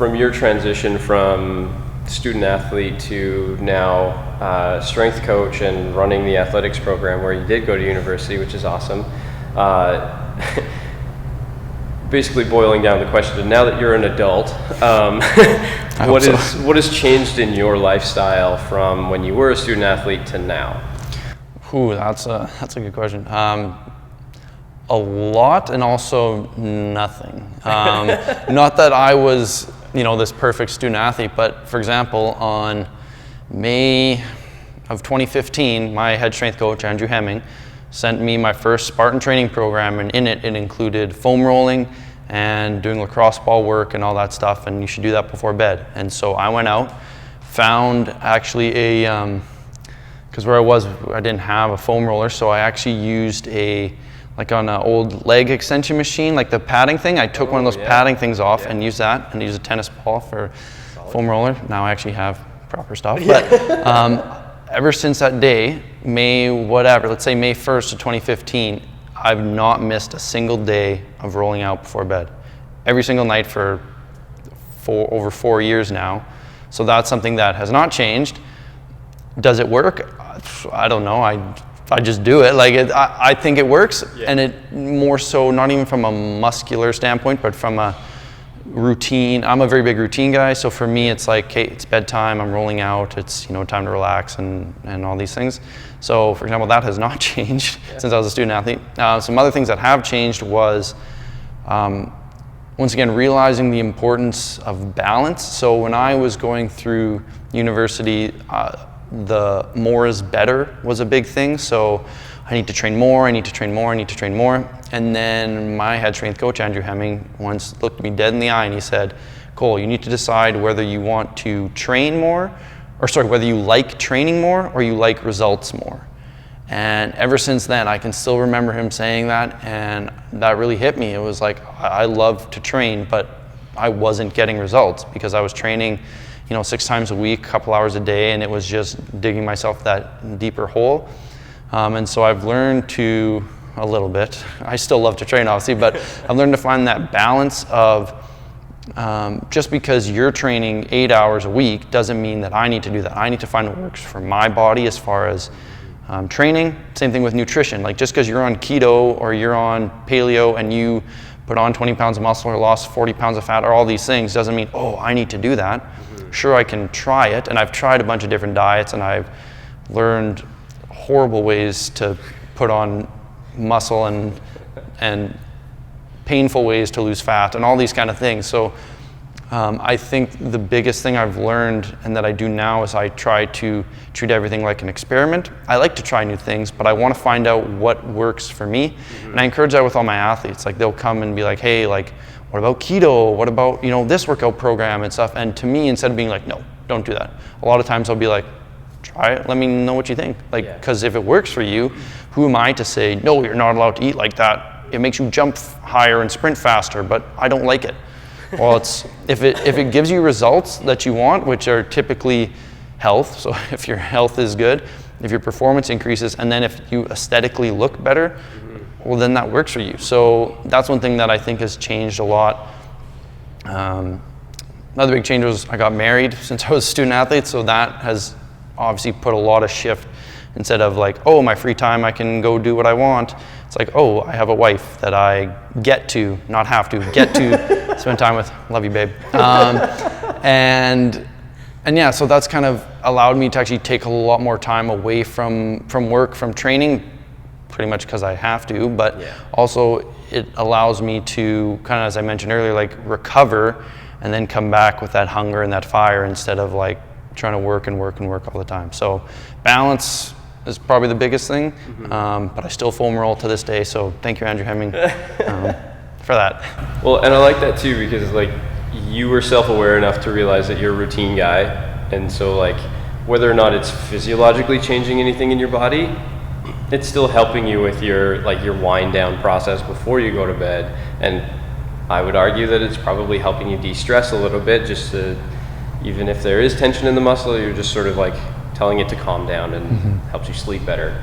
from your transition from student athlete to now strength coach and running the athletics program where you did go to university, which is awesome. Basically boiling down the question, now that you're an adult, what has changed in your lifestyle from when you were a student athlete to now? Ooh, that's a good question. A lot, and also nothing. Not that I was, this perfect student athlete, but for example, on May of 2015, my head strength coach, Andrew Hemming, sent me my first Spartan training program, and in it it foam rolling and doing lacrosse ball work and all that stuff, and you should do that before bed. And so I went out, found actually because where I was, I didn't have a foam roller, so I actually used on an old leg extension machine, like the padding thing. I took one of those padding things off and used that, and used a tennis ball for foam roller. Now I actually have proper stuff. But ever since that day, let's say May 1st of 2015, I've not missed a single day of rolling out before bed. Every single night for over 4 years now. So that's something that has not changed. Does it work? I don't know. I just do it. I think it works, and it more so not even from a muscular standpoint, but from a routine. I'm a very big routine guy, so for me it's like, okay, it's bedtime, I'm rolling out, it's time to relax and all these things. So for example, that has not changed since I was a student athlete. Some other things that have changed was once again realizing the importance of balance. So when I was going through university, the more is better was a big thing. So I need to train more, I need to train more, I need to train more. And then my head strength coach, Andrew Hemming, once looked me dead in the eye and he said, Cole, you need to decide whether you want to train more, whether you like training more or you like results more. And ever since then, I can still remember him saying that, and that really hit me. It was like, I love to train, but I wasn't getting results because I was training 6 times a week, a couple hours a day, and it was just digging myself that deeper hole. And so I've learned to, a little bit, I still love to train obviously, but I've learned to find that balance of just because you're training 8 hours a week doesn't mean that I need to do that. I need to find what works for my body as far as training. Same thing with nutrition. Like just because you're on keto or you're on paleo and you put on 20 pounds of muscle or lost 40 pounds of fat or all these things doesn't mean, I need to do that. Sure, I can try it, and I've tried a bunch of different diets, and I've learned horrible ways to put on muscle and painful ways to lose fat and all these kind of things. So I think the biggest thing I've learned and that I do now is I try to treat everything like an experiment. I like to try new things, but I want to find out what works for me. And I encourage that with all my athletes. Like they'll come and be like, hey, what about keto? What about, this workout program and stuff? And to me, instead of being like, no, don't do that. A lot of times I'll be like, try it, let me know what you think. Because if it works for you, who am I to say, no, you're not allowed to eat like that. It makes you jump higher and sprint faster, but I don't like it. Well, if it gives you results that you want, which are typically health, so if your health is good, if your performance increases, and then if you aesthetically look better, well, then that works for you. So that's one thing that I think has changed a lot. Another big change was I got married since I was a student athlete, so that has obviously put a lot of shift. Instead of like, my free time, I can go do what I want. It's like, I have a wife that I get to, not have to, get to spend time with. Love you, babe. And yeah, so that's kind of allowed me to actually take a lot more time away from work, from training, pretty much because I have to, but also it allows me to kind of, as I mentioned earlier, recover and then come back with that hunger and that fire instead of trying to work and work and work all the time. So balance is probably the biggest thing, but I still foam roll to this day, so thank you, Andrew Hemming, for that. Well, and I like that too, because you were self-aware enough to realize that you're a routine guy, and so whether or not it's physiologically changing anything in your body, it's still helping you with your wind down process before you go to bed. And I would argue that it's probably helping you de-stress a little bit, just to, even if there is tension in the muscle, you're just sort of telling it to calm down, and helps you sleep better.